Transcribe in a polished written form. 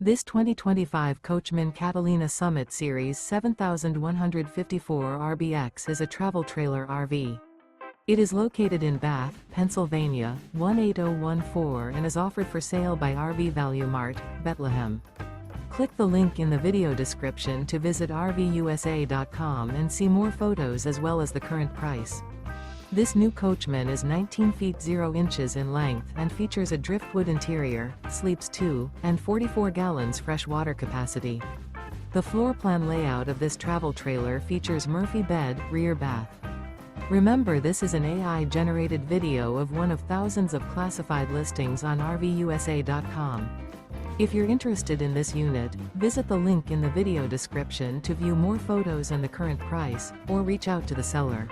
This 2025 Coachmen Catalina Summit Series 7154 RBX is a travel trailer RV. It is located in Bath, Pennsylvania, 18014 and is offered for sale by RV Value Mart, Behtlehem. Click the link in the video description to visit RVUSA.com and see more photos as well as the current price. This new Coachmen is 19 feet 0 inches in length and features a driftwood interior, sleeps 2, and 44 gallons fresh water capacity. The floor plan layout of this travel trailer features Murphy bed, rear bath. Remember, this is an AI-generated video of one of thousands of classified listings on RVUSA.com. If you're interested in this unit, visit the link in the video description to view more photos and the current price, or reach out to the seller.